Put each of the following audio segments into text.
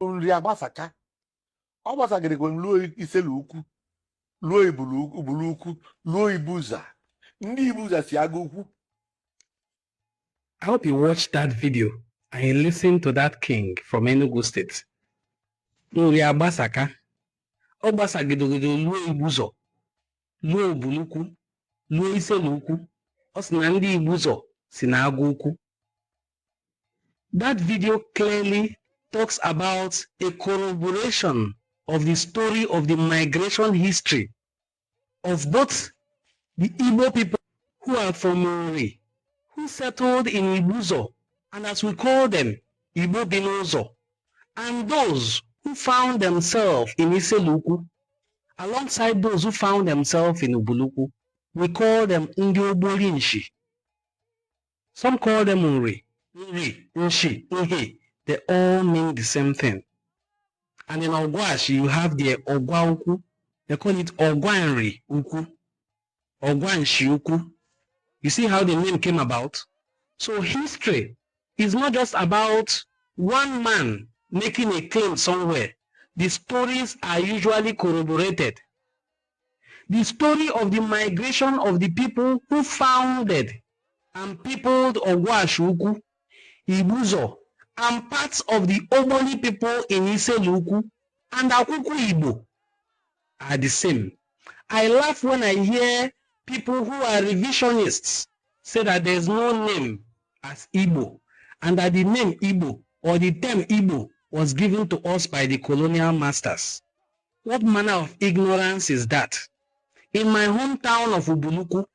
nri agbasaka ọ gbasagịrịkwa luo iselu ukwu luo ibulu ukwu luo ibuza ndị ibuza si aga ukwu. I hope you watched that video and you listened to that king from Enugu State. Nri agbasaka ọ gbasagidogido luo ibuzo luo ibulukwu luo iselu ukwu ọ sị na ndị ibuzo si na agụ ukwu. That video clearly talks about a corroboration of the story of the migration history of both the Igbo people who are from Ori, who settled in Ibuzo, and as we call them, Igbo Binozo, and those who found themselves in Iseluku, alongside those who found themselves in Ubuluku. We call them Ndi Oborinshi. Some call them Uri, Nri, Nshi, Ihe. They all mean the same thing. And in Ogwashi, you have the Ogwa Uku. They call it Ogwanri Uku. Ogwanshi Uku. You see how the name came about? So history is not just about one man making a claim somewhere. The stories are usually corroborated. The story of the migration of the people who founded and peopled Ogwashuku, Ibuzo, and parts of the Oboli people in Iseluku and Akuku Igbo are the same. I laugh when I hear people who are revisionists say that there is no name as Igbo and that the name Igbo or the term Igbo was given to us by the colonial masters. What manner of ignorance is that? In my hometown of Ubuluku,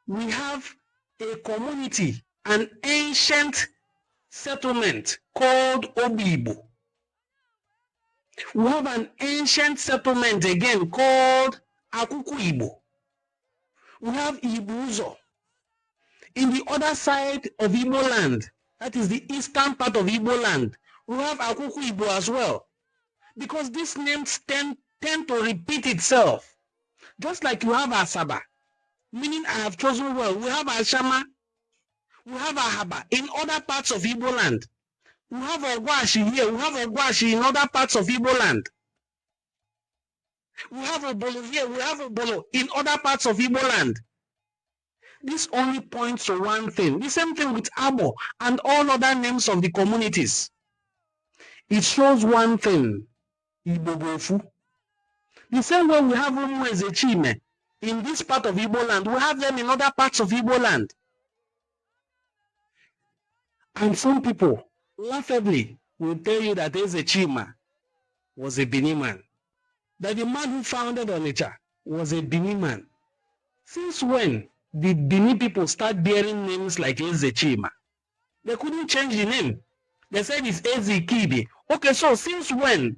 we have a community, an ancient settlement called Obibo. We have an ancient settlement again called Akuku Igbo. We have Ibuzo. In the other side of Igbo land, that is the eastern part of Igbo land, we have Akuku Igbo as well. Because these names tend to repeat itself. Just like you have Asaba, meaning I have chosen well. We have Ashama, we have Ahaba in other parts of Igbo land. We have Ogwashi here, we have Ogwashi in other parts of Igbo land. We have Obolo here, we have Obolo in other parts of Igbo land. This only points to one thing. The same thing with Abo and all other names of the communities. It shows one thing. Igbo Bofu. The same way we have Umwezechime in this part of Igbo land, we have them in other parts of Igbo land. And some people laughably will tell you that Ezechima was a Bini man. That the man who founded Onitsha was a Bini man. Since when did Bini people start bearing names like Ezechima? They couldn't change the name. They said it's Ezekide. Okay, so since when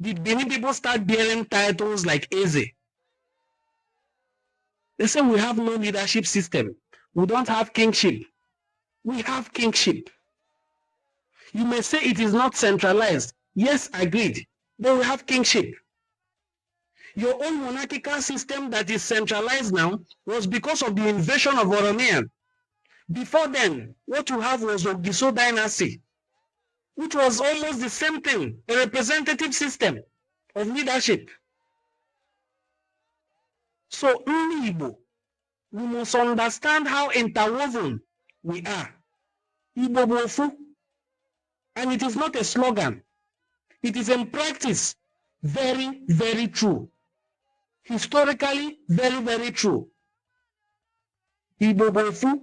did Bini people start bearing titles like Eze? They say we have no leadership system. We don't have kingship. We have kingship. You may say it is not centralized. Yes, agreed. But we have kingship. Your own monarchical system that is centralized now was because of the invasion of Oromian. Before then, what you have was Ogiso dynasty, which was almost the same thing, a representative system of leadership. So, in Igbo, we must understand how interwoven we are. Igbo Bofu. And it is not a slogan. It is in practice very, very true. Historically, very, very true. Igbo Bofu.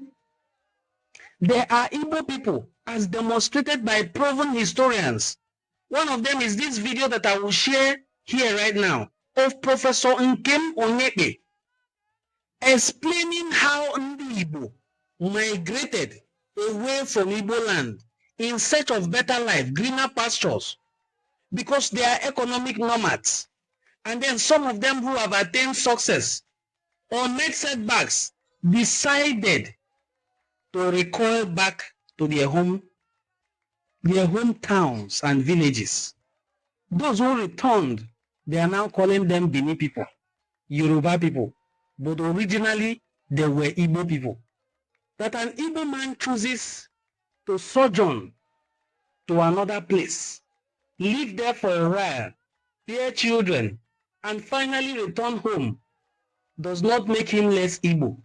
There are Igbo people, as demonstrated by proven historians. One of them is this video that I will share here right now of Professor Nkem Onyeke explaining how Ndi Igbo migrated away from Igbo land in search of better life, greener pastures, because they are economic nomads. And then some of them who have attained success or made setbacks decided to recoil back to their hometowns and villages. Those who returned, they are now calling them Bini people, Yoruba people, but originally they were Igbo people. That an Igbo man chooses to sojourn to another place live there for a while, bear children, and finally return home does not make him less Igbo.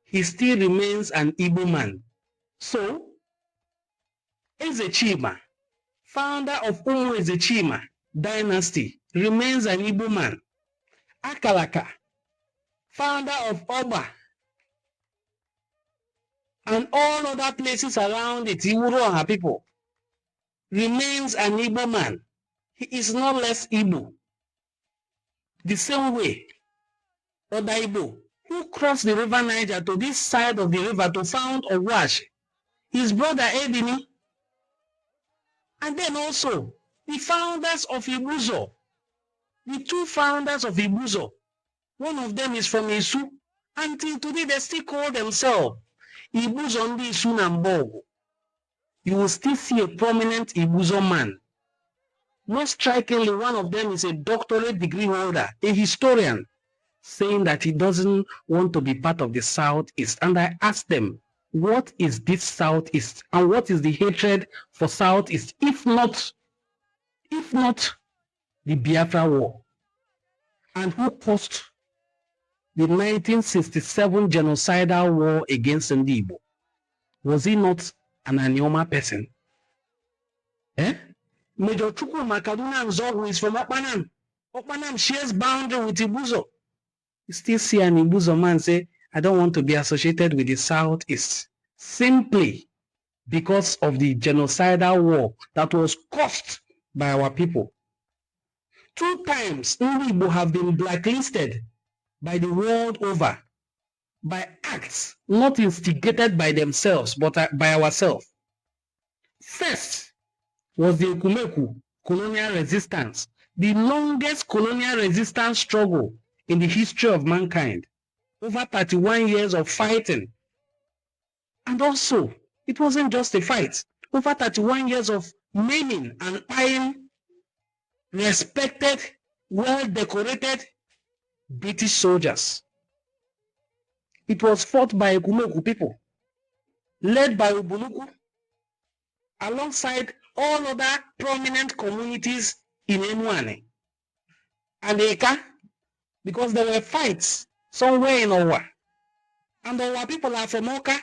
He still remains an Igbo man. So, Ezechima, founder of Umu Ezechima dynasty, remains an Igbo man. Akalaka, founder of Oba, and all other places around it, Iwuro and her people, remains an Igbo man. He is not less Igbo. The same way, Oda Igbo, who crossed the river Niger to this side of the river to found Owash, his brother Ebini, and then also the founders of Ibuzo, the two founders of Ibuzo, one of them is from Isu. Until today, they still call themselves Ibuzo Ndi Isu Nambogo. You will still see a prominent Ibuzo man. Most strikingly, one of them is a doctorate degree holder, a historian, saying that he doesn't want to be part of the Southeast. And I asked them, what is this Southeast? And what is the hatred for Southeast, if not the Biafra War? And who caused the 1967 genocidal war against Ndi Igbo? Was he not an Anioma person? Major Chukwuma Kaduna Nzogwu is from Okpanam. Okpanam shares boundary with Ibuzo. You still see an Ibuzo man say, I don't want to be associated with the Southeast, simply because of the genocidal war that was caused by our people. 2 times Ndi Igbo have been blacklisted by the world over by acts not instigated by themselves but by ourselves. First was the Ekumeku colonial resistance, the longest colonial resistance struggle in the history of mankind. Over 31 years of fighting. And also, it wasn't just a fight. Over 31 years of naming and eyeing respected, well-decorated British soldiers. It was fought by Ekumeku people, led by Ubunuku, alongside all other prominent communities in Enuane and Eka, because there were fights somewhere in Owa. And Owa people are from Oka.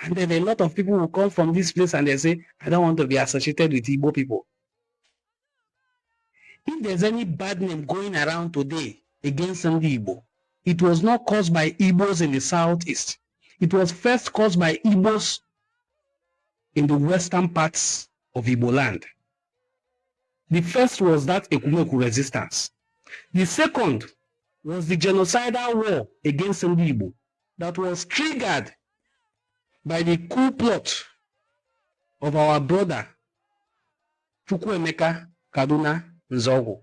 And then a lot of people will come from this place and they say, I don't want to be associated with Igbo people. If there's any bad name going around today against Ndi Igbo, it was not caused by Igbos in the Southeast. It was first caused by Igbos in the western parts of Igbo land. The first was that Ekumeku resistance. The second was the genocidal war against Ndi Igbo that was triggered by the coup plot of our brother Chukwuemeka Kaduna Nzogwu,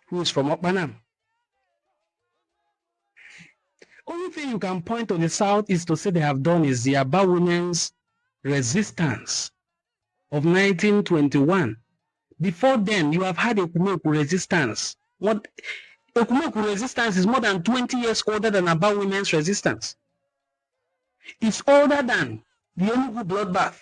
who is from Okpanam. Only thing you can point to the Southeast to say they have done is the Aba women's resistance of 1921. Before then, you have had Ekumeku resistance. What Ekumeku resistance is more than 20 years older than Aba women's resistance. It's older than the Enugu bloodbath.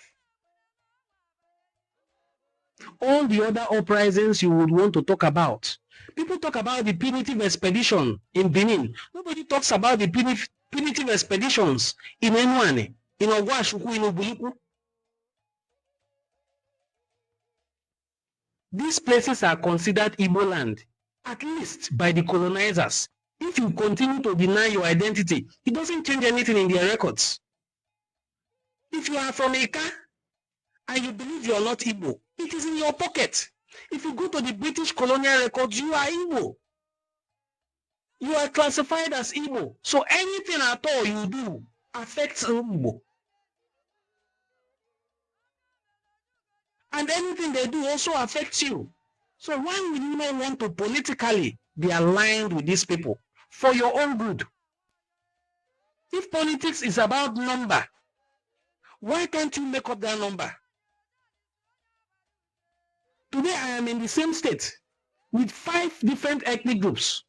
All the other uprisings you would want to talk about. People talk about the punitive expedition in Benin. Nobody talks about the punitive expeditions in Enuane, in Ogwashuku, in Obuliku. These places are considered Igbo land, at least by the colonizers. If you continue to deny your identity, it doesn't change anything in their records. If you are from Eka and you believe you are not Igbo, it is in your pocket. If you go to the British colonial records, you are Igbo. You are classified as Igbo. So anything at all you do affects Igbo. And anything they do also affects you. So why would you not want to politically be aligned with these people for your own good? If politics is about number, why can't you make up that number? Today I am in the same state with 5 different ethnic groups.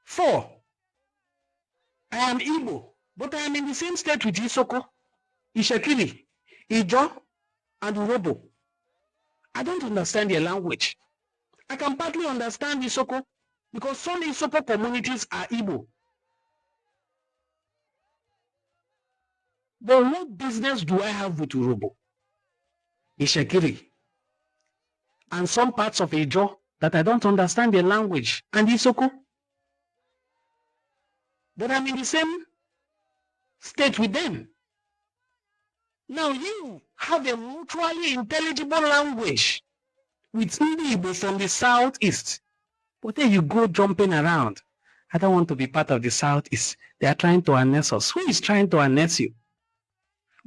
4. I am Igbo, but I am in the same state with Isoko, Ishekiri, Ijo, and Urhobo. I don't understand their language. I can partly understand Isoko because some Isoko communities are Igbo. But what business do I have with Urhobo, Ishekiri, and some parts of Ijo that I don't understand their language, and Isoko? But I'm in the same state with them. Now you have a mutually intelligible language with Igbo from the southeast. But then you go jumping around. I don't want to be part of the southeast. They are trying to annex us. Who is trying to annex you?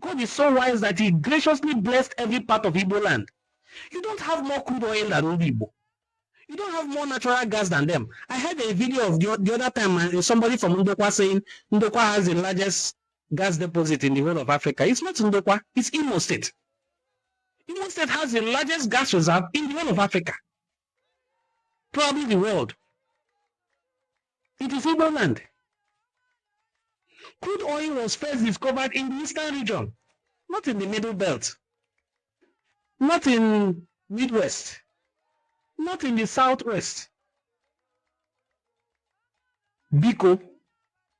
God is so wise that he graciously blessed every part of Igbo land. You don't have more crude oil than Igbo. You don't have more natural gas than them. I heard a video of the other time somebody from Ndokwa saying Ndokwa has the largest gas deposit in the whole of Africa. It's not Ndokwa, it's Imo State. Imo State has the largest gas reserve in the whole of Africa. Probably the world. It is Igbo land. Crude oil was first discovered in the eastern region, not in the middle belt, not in Midwest, not in the southwest. Biko,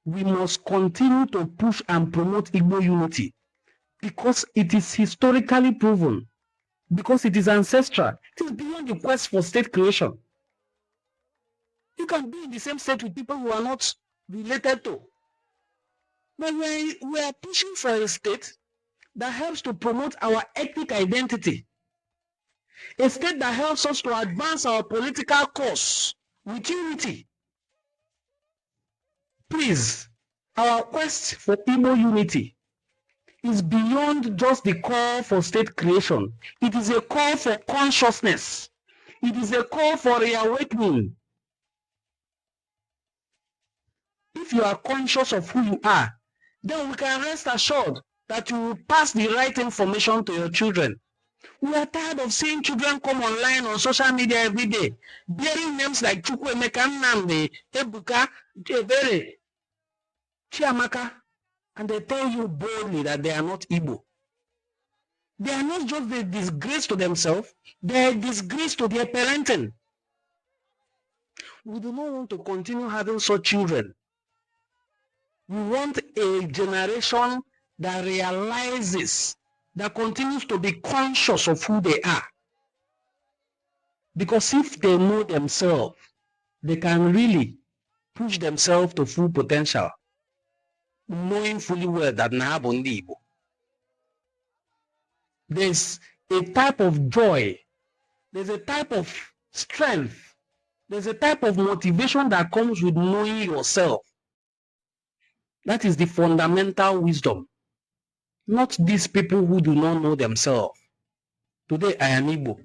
we must continue to push and promote Igbo unity because it is historically proven, because it is ancestral. It is beyond the quest for state creation. You can be in the same state with people who are not related to. But we are pushing for a state that helps to promote our ethnic identity. A state that helps us to advance our political cause with unity. Please, our quest for Igbo unity is beyond just the call for state creation. It is a call for consciousness. It is a call for reawakening. If you are conscious of who you are, then we can rest assured that you will pass the right information to your children. We are tired of seeing children come online on social media every day, bearing names like Chukwuemeka, Nnamdi, Ebuka, Ebere, Chiamaka, and they tell you boldly that they are not Igbo. They are not just a disgrace to themselves, they are a disgrace to their parenting. We do not want to continue having such children. We want a generation that realizes, that continues to be conscious of who they are. Because if they know themselves, they can really push themselves to full potential, knowing fully well that Nahabundi Igbo. There's a type of joy, there's a type of strength, there's a type of motivation that comes with knowing yourself. That is the fundamental wisdom. Not these people who do not know themselves. Today I am Igbo.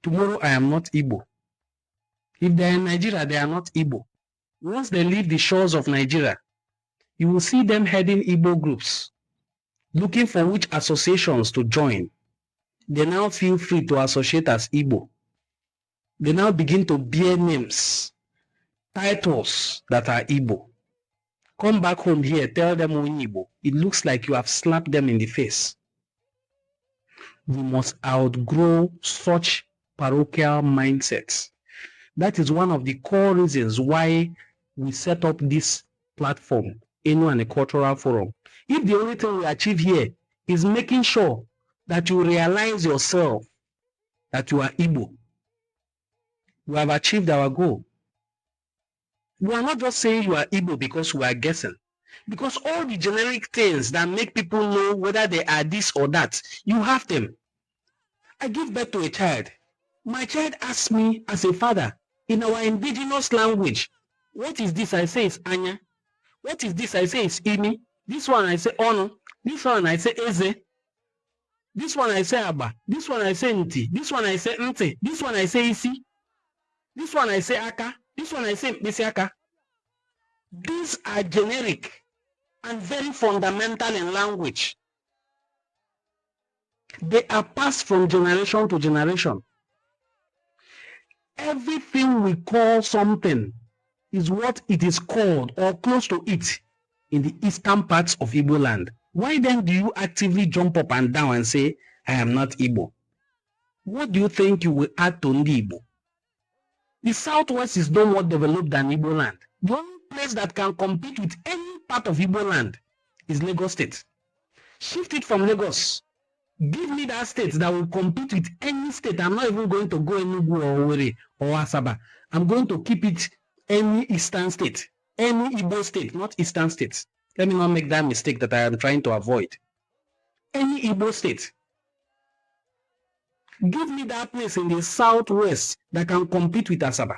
Tomorrow I am not Igbo. If they are in Nigeria, they are not Igbo. Once they leave the shores of Nigeria, you will see them heading Igbo groups, looking for which associations to join. They now feel free to associate as Igbo. They now begin to bear names, titles that are Igbo. Come back home here, tell them Igbo. It looks like you have slapped them in the face. We must outgrow such parochial mindsets. That is one of the core reasons why we set up this platform, Enu and a Cultural Forum. If the only thing we achieve here is making sure that you realize yourself that you are Igbo, we have achieved our goal. We are not just saying you are Igbo because we are guessing. Because all the generic things that make people know whether they are this or that, you have them. I give birth to a child. My child asks me as a father, in our indigenous language, what is this? I say it's Anya. What is this? I say it's Imi. This one I say Ono. This one I say Eze. This one I say Abba. This one I say Nti. This one I say Nte. This one I say Isi. This one I say Aka. This one I say Misiaka. These are generic and very fundamental in language. They are passed from generation to generation. Everything we call something is what it is called or close to it in the eastern parts of Igbo land. Why then do you actively jump up and down and say I am not Igbo. What do you think you will add to Ndi Igbo? The Southwest is no more developed than Igbo land. The only place that can compete with any part of Igbo land is Lagos State. Shift it from Lagos. Give me that state that will compete with any state. I'm not even going to go Enugu or Owerri or Asaba. I'm going to keep it any eastern state, any Igbo state, not eastern states. Let me not make that mistake that I am trying to avoid. Any Igbo state. Give me that place in the southwest that can compete with Asaba.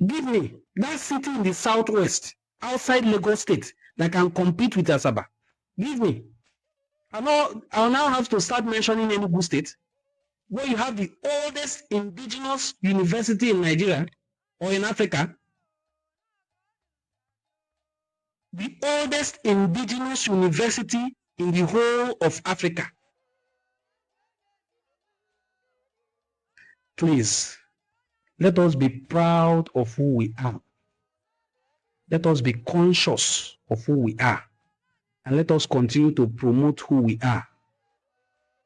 Give me that city in the southwest, outside Lagos State, that can compete with Asaba. Give me. I'll now have to start mentioning Enugu State, where you have the oldest indigenous university in Nigeria or in Africa. The oldest indigenous university in the whole of Africa. Please, let us be proud of who we are. Let us be conscious of who we are. And let us continue to promote who we are.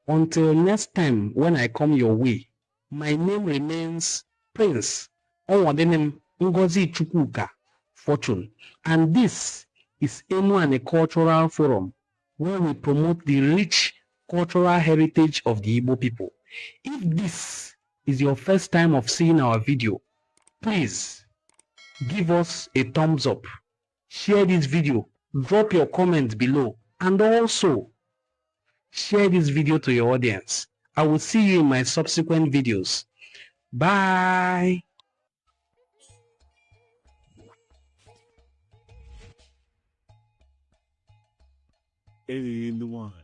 Until next time when I come your way, my name remains Prince Onwadenem Ngozi Chukwuka Fortune. And this is Enuane Cultural Forum, where we promote the rich cultural heritage of the Igbo people. If this is your first time of seeing our video, please give us a thumbs up, share this video, drop your comments below, and also share this video to your audience. I will see you in my subsequent videos. Bye. And one.